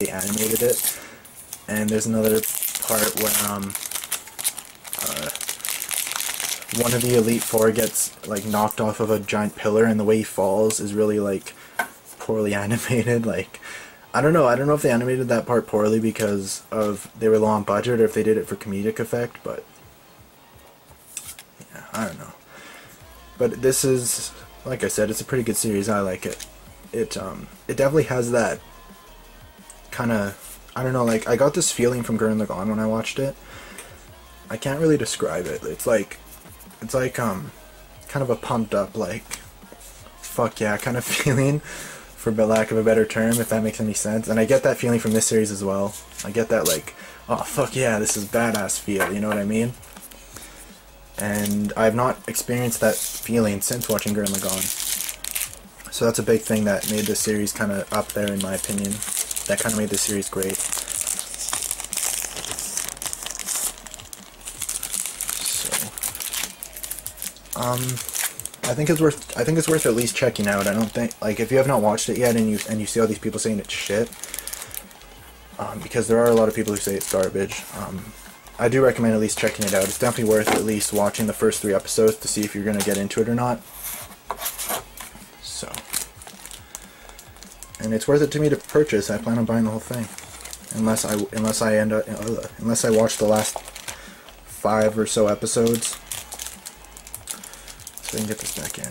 they animated it. And there's another part where one of the Elite Four gets like knocked off of a giant pillar, and the way he falls is really like poorly animated. Like, I don't know if they animated that part poorly because of they were low on budget, or if they did it for comedic effect, but yeah, I don't know. But this is, like I said, it's a pretty good series. I like it. It definitely has that kind of, I don't know, like I got this feeling from Gurren Lagann when I watched it. I can't really describe it. It's like kind of a pumped up, like, fuck yeah kind of feeling, for lack of a better term, if that makes any sense. And I get that feeling from this series as well. I get that, like, oh fuck yeah, this is badass feel, you know what I mean? And I've not experienced that feeling since watching Gurren Lagann. So that's a big thing that made this series kind of up there in my opinion. That kind of made this series great. I think it's worth at least checking out. I don't think, like, if you have not watched it yet and you see all these people saying it's shit, because there are a lot of people who say it's garbage. I do recommend at least checking it out. It's definitely worth at least watching the first 3 episodes to see if you're gonna get into it or not. So, and it's worth it to me to purchase. I plan on buying the whole thing, unless I watch the last 5 or so episodes. So I can get this back in.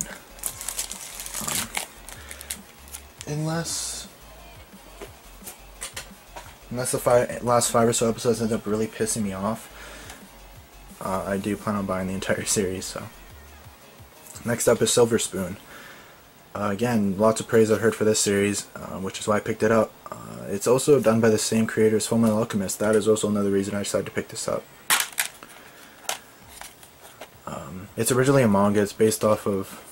Unless the last 5 or so episodes end up really pissing me off, I do plan on buying the entire series. So next up is Silver Spoon. Again, lots of praise I've heard for this series, which is why I picked it up. It's also done by the same creator as Fullmetal Alchemist. That is also another reason I decided to pick this up. It's originally a manga. It's based off of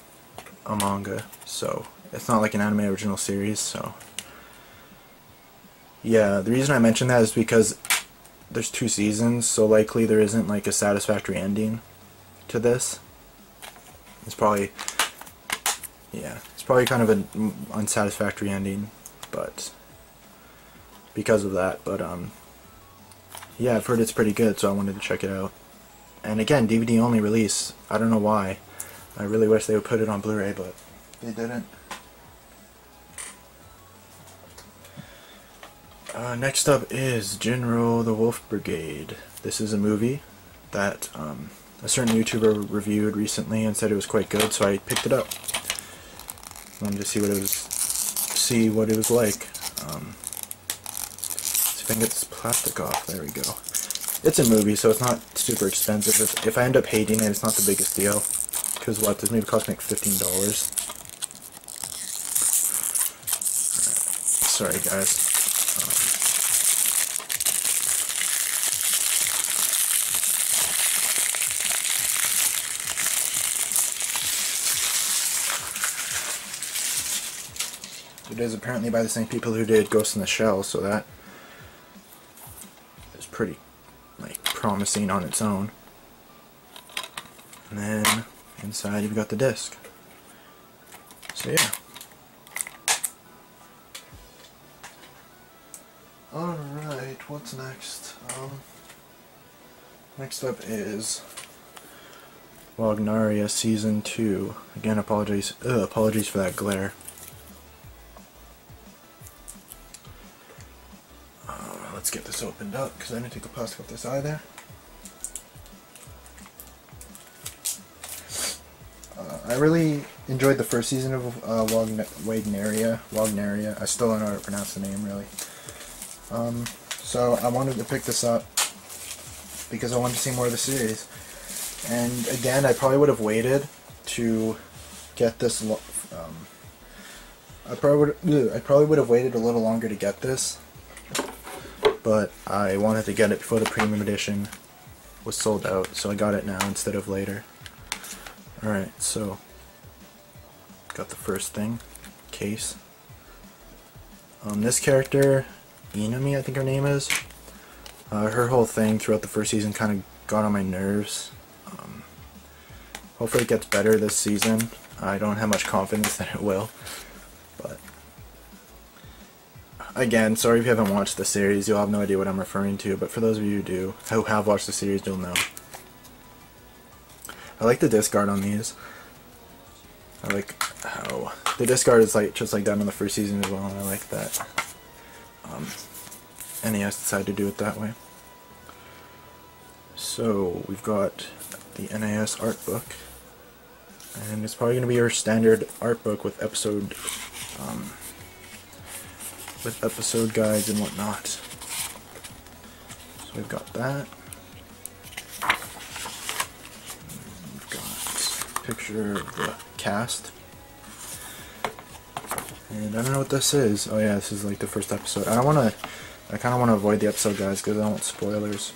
a manga, so it's not like an anime original series. So yeah, the reason I mention that is because there's 2 seasons, so likely there isn't like a satisfactory ending to this. It's probably kind of an unsatisfactory ending, but because of that. But yeah, I've heard it's pretty good, so I wanted to check it out. And again, DVD only release. I don't know why. I really wish they would put it on Blu-ray, but they didn't. Next up is Jinro the Wolf Brigade. This is a movie that a certain YouTuber reviewed recently and said it was quite good, so I picked it up. Wanted to see what it was like. See if I can get this plastic off. There we go. It's a movie, so it's not super expensive. If I end up hating it, it's not the biggest deal. Because what, this movie cost me like $15. Sorry guys. It is apparently by the same people who did Ghost in the Shell, so that is pretty, like, promising on its own. And then inside you've got the disc. So yeah. Alright, what's next? Next up is Wagnaria Season 2. Again, apologies for that glare. Let's get this opened up, because I didn't take the plastic off this either. I really enjoyed the first season of Wagnaria. I still don't know how to pronounce the name, really. So I wanted to pick this up because I wanted to see more of the series. And again, I probably would have waited to get this. I probably would have waited a little longer to get this, but I wanted to get it before the premium edition was sold out, so I got it now instead of later. Alright, so got the first thing, case. This character, Inami, I think her name is, her whole thing throughout the first season kind of got on my nerves. Hopefully it gets better this season. I don't have much confidence that it will, but again, sorry if you haven't watched the series, you'll have no idea what I'm referring to, but for those of you who have watched the series, you'll know. I like the discard on these. I like how the discard is like just like that on the first season as well, and I like that NES decided to do it that way. So we've got the NES art book, and it's probably going to be your standard art book with episode guides and whatnot. So we've got that. We've got a picture of the cast. And I don't know what this is. Oh yeah, this is like the first episode. I kind of want to avoid the episode guys because I don't want spoilers.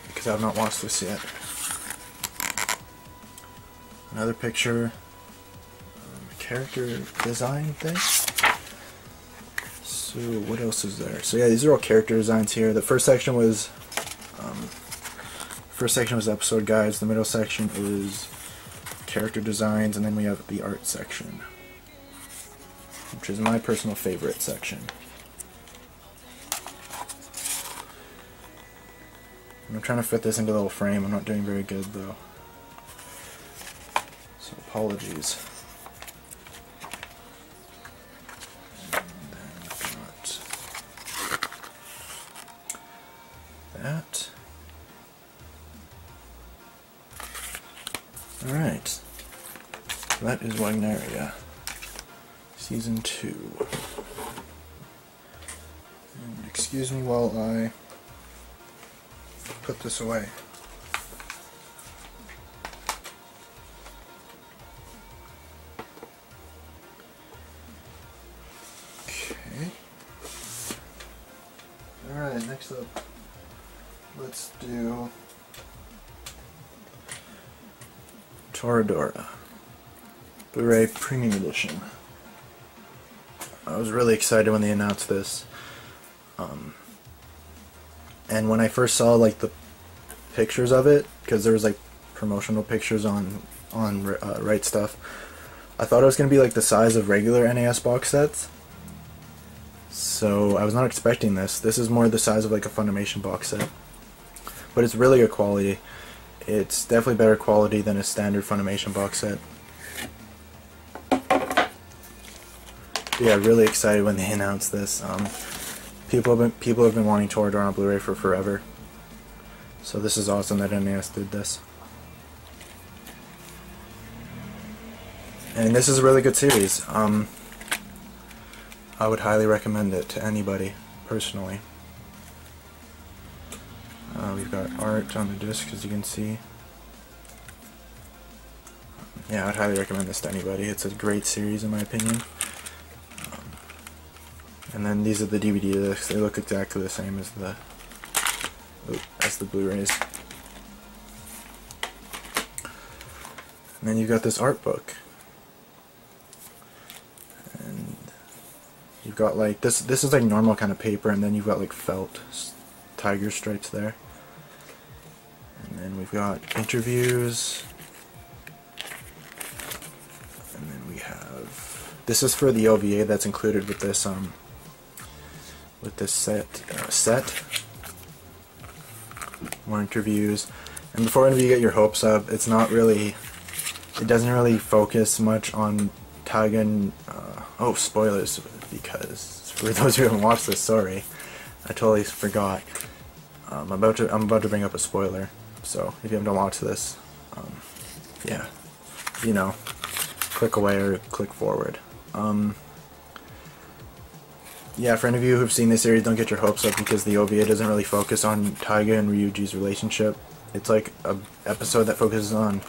Because I have not watched this yet. Another picture. Character design thing. So what else is there? So yeah, these are all character designs here. The first section was episode guides. The middle section is character designs, and then we have the art section, which is my personal favorite section. I'm trying to fit this into a little frame. I'm not doing very good though, so apologies. That. Alright. That is Wagneria. Season 2. And excuse me while I put this away. Okay. Alright, next up. Let's do Toradora, Blu-ray Premium Edition. I was really excited when they announced this, and when I first saw like the pictures of it, because there was like promotional pictures on Right Stuff, I thought it was going to be like the size of regular NES box sets. So I was not expecting this. This is more the size of like a Funimation box set. But it's really good quality. It's definitely better quality than a standard Funimation box set. Yeah, really excited when they announced this. People have been wanting Toradora on Blu-ray for forever. So this is awesome that NES did this. And this is a really good series. I would highly recommend it to anybody, personally. We've got art on the disc, as you can see. Yeah, I'd highly recommend this to anybody. It's a great series, in my opinion. And then these are the DVD discs. They look exactly the same as the Blu-rays. And then you've got this art book. And you've got like this is like normal kind of paper, and then you've got like felt tiger stripes there. And then we've got interviews. And then we have, this is for the OVA that's included with this set. More interviews. And before any of you get your hopes up, it doesn't really focus much on Taiga and, oh, spoilers, because for those who haven't watched this, sorry, I totally forgot. I'm about to bring up a spoiler, so if you haven't watched this, yeah, you know, click away or click forward. Yeah, for any of you who've seen this series, don't get your hopes up, because the OVA doesn't really focus on Taiga and Ryuji's relationship. It's like an episode that focuses on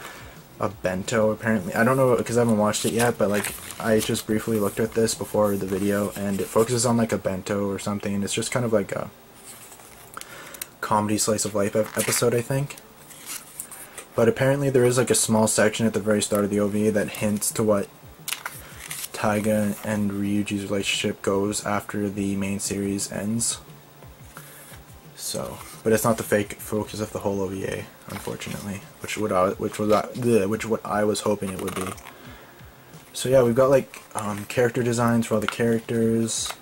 a bento, apparently. I don't know, because I haven't watched it yet, but like, I just briefly looked at this before the video, and it focuses on like a bento or something, and it's just kind of like a comedy slice of life episode, I think. But apparently there is like a small section at the very start of the OVA that hints to what Taiga and Ryuji's relationship goes after the main series ends. So, but it's not the fake focus of the whole OVA, unfortunately, which what I was hoping it would be. So yeah, we've got like character designs for all the characters,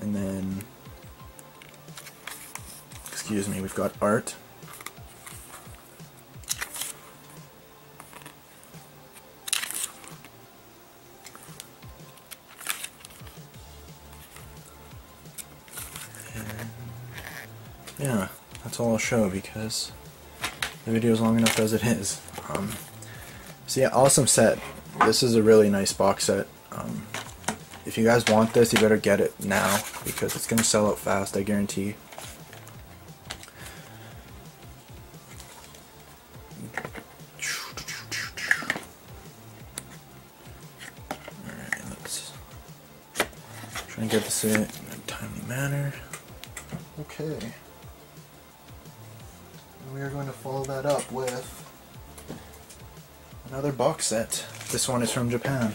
and then, excuse me, we've got art. And yeah, that's all I'll show because the video is long enough as it is. So yeah, awesome set. This is a really nice box set. If you guys want this, you better get it now because it's going to sell out fast, I guarantee. Alright, let's try and get this in a timely manner. Okay. And we are going to follow that up with another box set. This one is from Japan.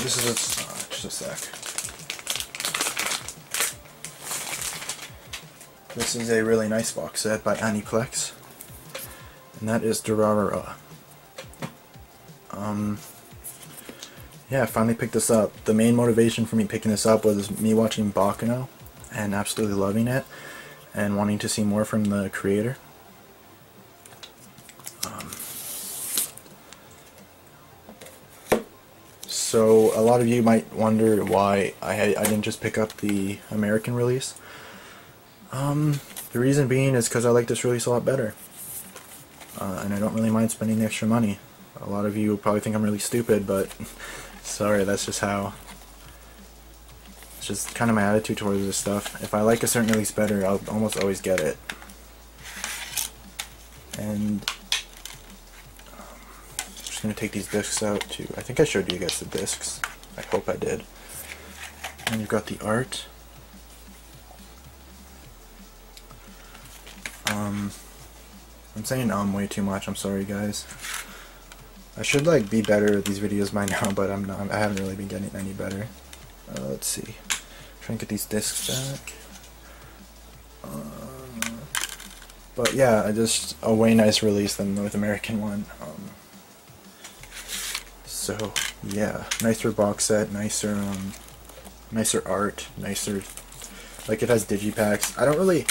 This is just a sec. This is a really nice box set by Aniplex, and that is Toradora. Yeah, I finally picked this up. The main motivation for me picking this up was me watching Baccano and absolutely loving it, and wanting to see more from the creator. So a lot of you might wonder why I didn't just pick up the American release. The reason being is because I like this release a lot better, and I don't really mind spending the extra money. A lot of you probably think I'm really stupid, but sorry, that's just how. It's just kind of my attitude towards this stuff. If I like a certain release better, I'll almost always get it. And I'm going to take these discs out too. I think I showed you guys the discs. I hope I did. And you've got the art. I'm saying way too much. I'm sorry, guys. I should like be better at these videos by now, but I'm not. I haven't really been getting any better. Let's see. Try and get these discs back. But yeah, just a way nicer release than the North American one. So yeah, nicer box set, nicer art, nicer, like it has digipacks. I don't really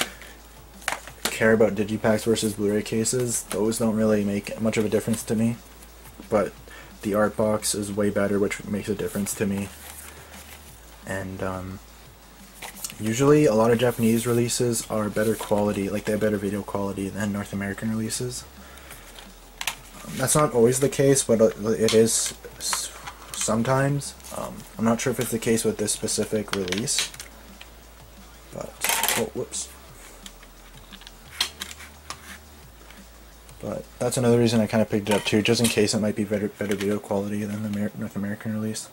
care about digipacks versus Blu-ray cases. Those don't really make much of a difference to me, but the art box is way better, which makes a difference to me. And usually a lot of Japanese releases are better quality, like they have better video quality than North American releases. That's not always the case, but it is sometimes. I'm not sure if it's the case with this specific release, but oh, whoops. But that's another reason I kind of picked it up too, just in case it might be better video quality than the North American release.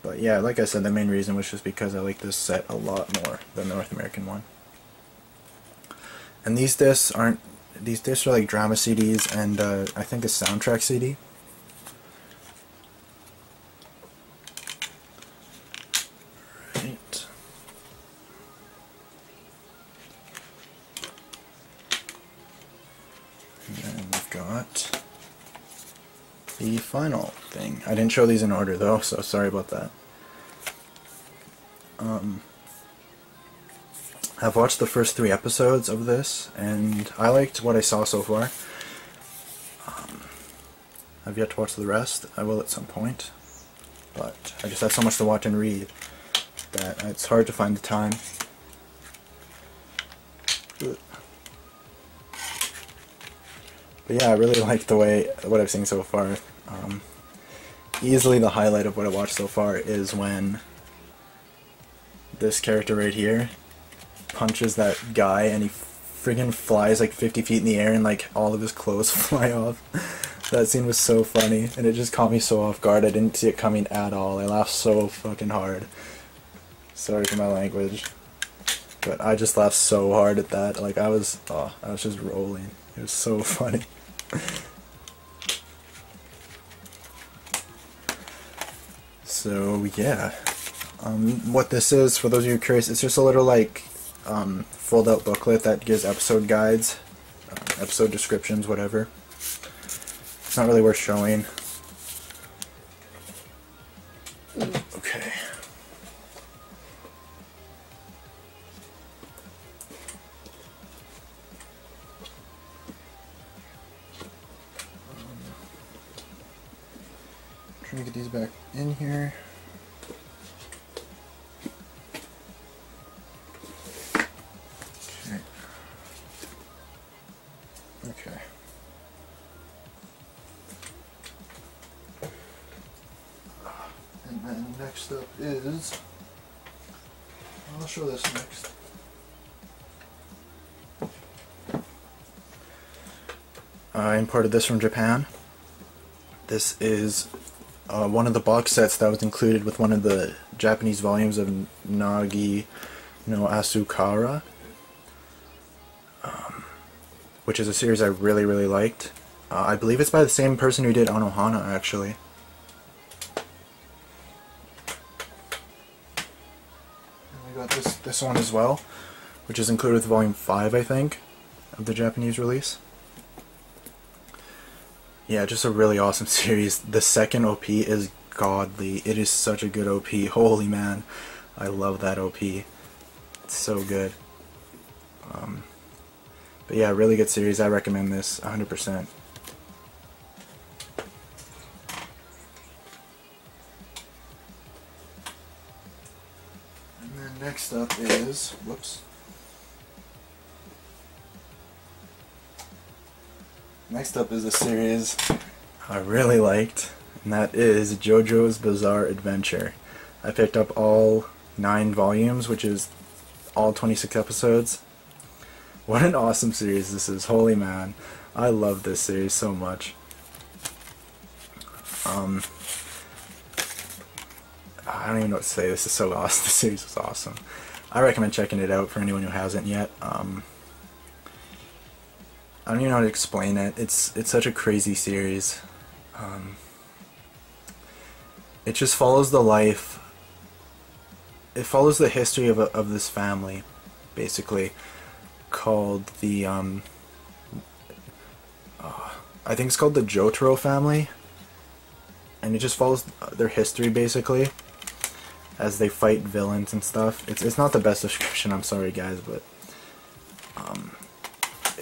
But yeah, like I said, the main reason was just because I like this set a lot more than the North American one. And these discs aren't. These discs are like drama CDs and I think a soundtrack CD. Right. And then we've got the final thing. I didn't show these in order though, so sorry about that. I've watched the first 3 episodes of this, and I liked what I saw so far. I've yet to watch the rest. I will at some point, but I just have so much to watch and read that it's hard to find the time. But yeah, I really like what I've seen so far. Easily the highlight of what I watched so far is when this character right here punches that guy and he friggin' flies like 50 feet in the air and like all of his clothes fly off. That scene was so funny and it just caught me so off guard. I didn't see it coming at all. I laughed so fucking hard. Sorry for my language, but I just laughed so hard at that. Like I was just rolling. It was so funny. So yeah, what this is, for those of you curious, it's just a little like fold-out booklet that gives episode guides, episode descriptions, whatever. It's not really worth showing. Okay. Trying to get these back in here. Okay. Okay. And then next up is, I'll show this next. I imported this from Japan. This is one of the box sets that was included with one of the Japanese volumes of Nagi no Asukara, which is a series I really, really liked. I believe it's by the same person who did Anohana, actually. And we got this one as well, which is included with volume 5, I think, of the Japanese release. Yeah, just a really awesome series. The second OP is godly. It is such a good OP. Holy man, I love that OP. It's so good. But yeah, really good series. I recommend this 100%. And then next up is, whoops. Next up is a series I really liked, and that is JoJo's Bizarre Adventure. I picked up all 9 volumes, which is all 26 episodes. What an awesome series this is. Holy man. I love this series so much. I don't even know what to say. This is so awesome. This series was awesome. I recommend checking it out for anyone who hasn't yet. I don't even know how to explain it. It's such a crazy series. It just follows the life. It follows the history of this family, basically, called the I think it's called the Jotaro family, and it just follows their history basically as they fight villains and stuff. It's not the best description. I'm sorry guys, but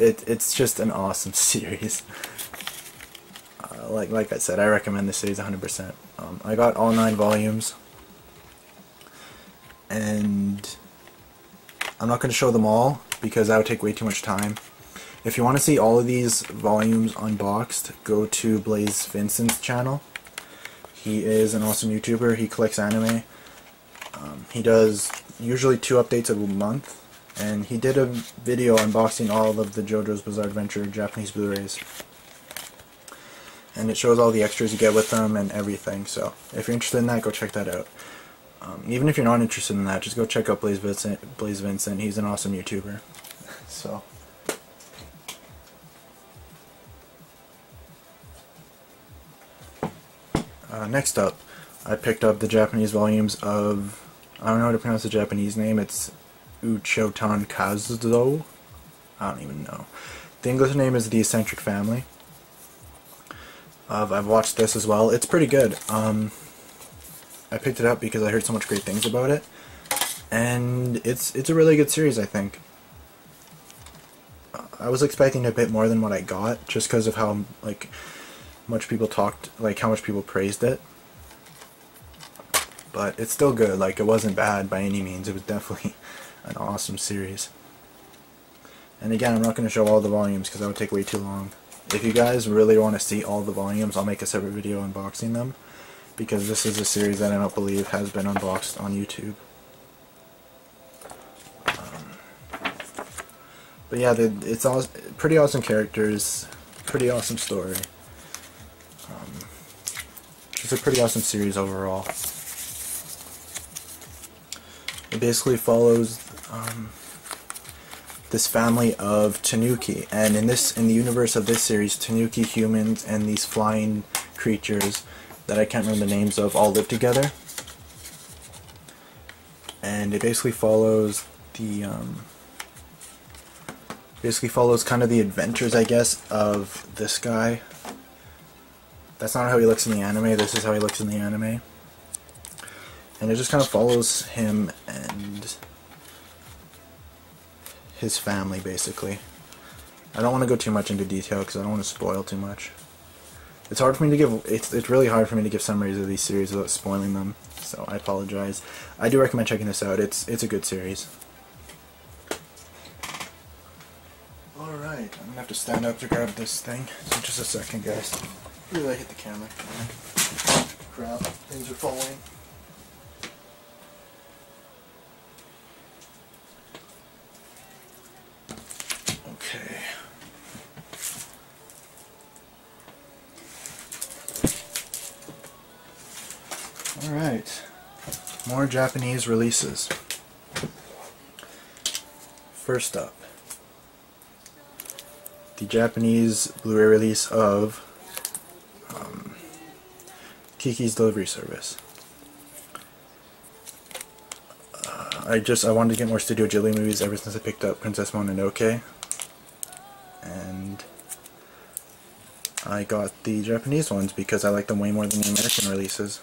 it's just an awesome series. Like I said, I recommend this series 100%. I got all 9 volumes, and I'm not going to show them all because that would take way too much time. If you want to see all of these volumes unboxed, go to Blaze Vincent's channel. He is an awesome YouTuber. He collects anime. He does usually 2 updates a month. And he did a video unboxing all of the JoJo's Bizarre Adventure Japanese Blu-rays. And it shows all the extras you get with them and everything. So if you're interested in that, go check that out. Even if you're not interested in that, just go check out Blaze Vincent. He's an awesome YouTuber. So. Next up, I picked up the Japanese volumes of, I don't know how to pronounce the Japanese name. It's Uchotan Kazuo? I don't even know. The English name is The Eccentric Family. I've watched this as well. It's pretty good. I picked it up because I heard so much great things about it, and it's a really good series, I think. I was expecting a bit more than what I got, just because of how much people talked, how much people praised it. But it's still good. It wasn't bad by any means. It was definitely an awesome series. And again, I'm not going to show all the volumes because that would take way too long. If you guys really want to see all the volumes, I'll make a separate video unboxing them, because this is a series that I don't believe has been unboxed on YouTube. But yeah, it's pretty awesome characters, pretty awesome story. Just a pretty awesome series overall. It basically follows this family of Tanuki, and in the universe of this series, Tanuki humans and these flying creatures that I can't remember the names of all live together. And it basically follows kind of the adventures, I guess, of this guy That's not how he looks in the anime. This is how he looks in the anime. And it just kind of follows him and his family, basically. I don't want to go too much into detail because I don't want to spoil too much. It's hard for me to give. It's really hard for me to give summaries of these series without spoiling them. So I apologize. I do recommend checking this out. It's a good series. All right, I'm gonna have to stand up to grab this thing. So just a second, guys. Really, I hit the camera. Crap, things are falling. Okay. Alright. More Japanese releases. First up, the Japanese Blu-ray release of Kiki's Delivery Service. I wanted to get more Studio Ghibli movies ever since I picked up Princess Mononoke. And I got the Japanese ones because I like them way more than the American releases.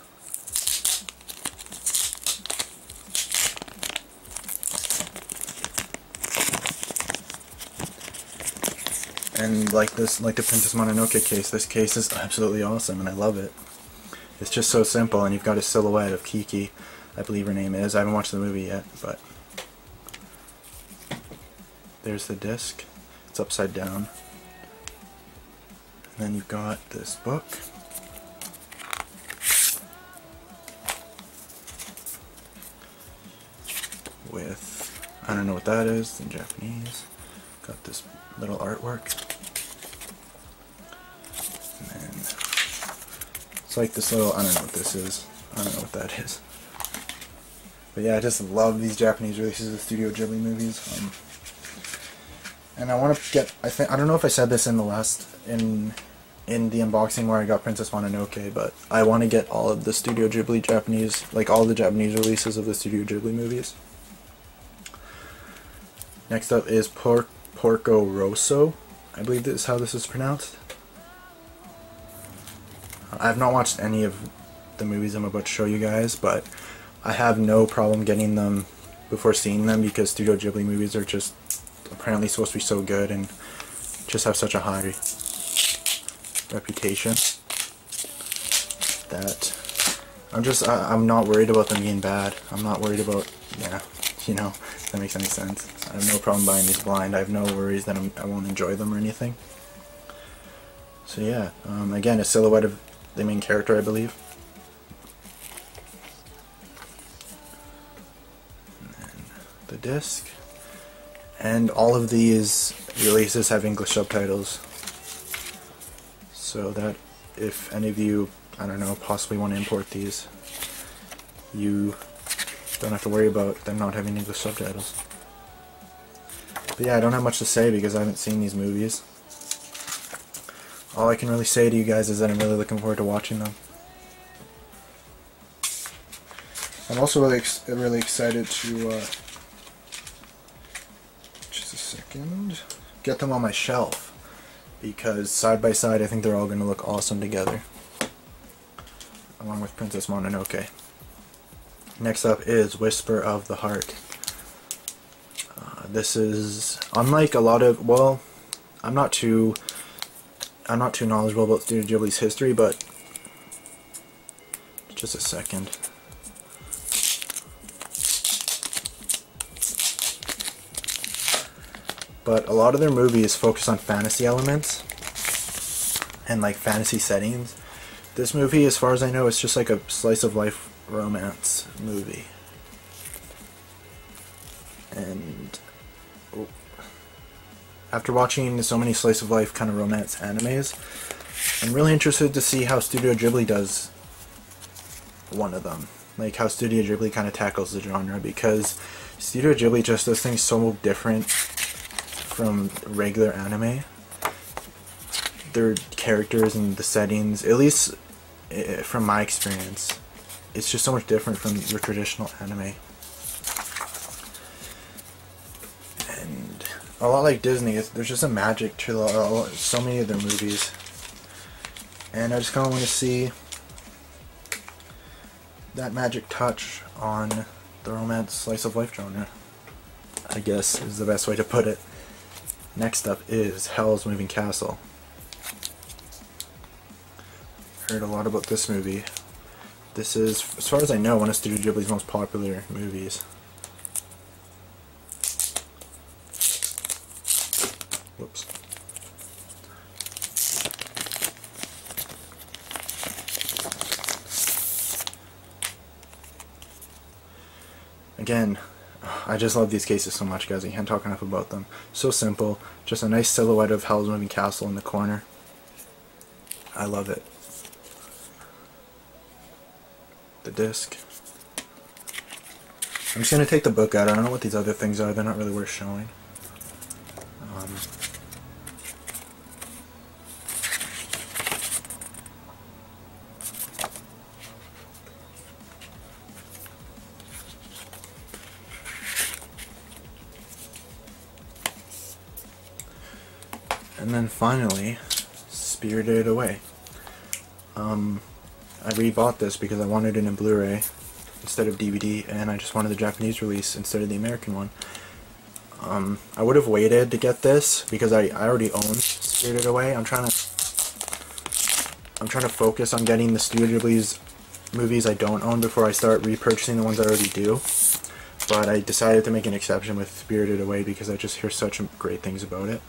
And like the Princess Mononoke case, this case is absolutely awesome and I love it. It's just so simple, and you've got a silhouette of Kiki, I believe her name is. I haven't watched the movie yet, but there's the disc. It's upside down. And then you've got this book. With, I don't know what that is in Japanese. Got this little artwork. And then it's like this little, I don't know what this is. I don't know what that is. But yeah, I just love these Japanese releases of Studio Ghibli movies. And I want to get, I don't know if I said this in the last, in the unboxing where I got Princess Mononoke, but I want to get all of the Studio Ghibli Japanese, like all the Japanese releases of the Studio Ghibli movies. Next up is Porco Rosso. I believe this is how this is pronounced. I have not watched any of the movies I'm about to show you guys, but I have no problem getting them before seeing them because Studio Ghibli movies are just apparently supposed to be so good and just have such a high reputation that I'm not worried about them being bad. I'm not worried about, yeah, you know, if that makes any sense. I have no problem buying these blind. I have no worries that I won't enjoy them or anything. So yeah, again, a silhouette of the main character, I believe. And then the disc. And all of these releases have English subtitles. So that if any of you, I don't know, possibly want to import these, you don't have to worry about them not having English subtitles. But yeah, I don't have much to say because I haven't seen these movies. All I can really say to you guys is that I'm really looking forward to watching them. I'm also really excited to just a second, get them on my shelf because side by side I think they're all going to look awesome together, along with Princess Mononoke. Next up is Whisper of the Heart. This is unlike a lot of, well, I'm not too knowledgeable about Studio Ghibli's history, but just a second. But a lot of their movies focus on fantasy elements and like fantasy settings. This movie, as far as I know, is just like a slice of life romance movie. And after watching so many slice of life kind of romance animes, I'm really interested to see how Studio Ghibli does one of them. Like how Studio Ghibli kind of tackles the genre, because Studio Ghibli just does things so different from regular anime. Their characters and the settings, at least from my experience, it's just so much different from your traditional anime. And a lot like Disney, there's just a magic to so many of their movies. And I just kind of want to see that magic touch on the romance slice of life genre, I guess is the best way to put it. Next up is Howl's Moving Castle. Heard a lot about this movie. This is, as far as I know, one of Studio Ghibli's most popular movies. Whoops. Again, I just love these cases so much, guys. I can't talk enough about them. So simple. Just a nice silhouette of Howl's Moving Castle in the corner. I love it. The disc. I'm just going to take the book out. I don't know what these other things are. They're not really worth showing. And then finally, Spirited Away. I rebought this because I wanted it in Blu-ray instead of DVD, and I just wanted the Japanese release instead of the American one. I would have waited to get this because I already own Spirited Away. I'm trying to focus on getting the Studio Ghibli's movies I don't own before I start repurchasing the ones I already do. But I decided to make an exception with Spirited Away because I just hear such great things about it.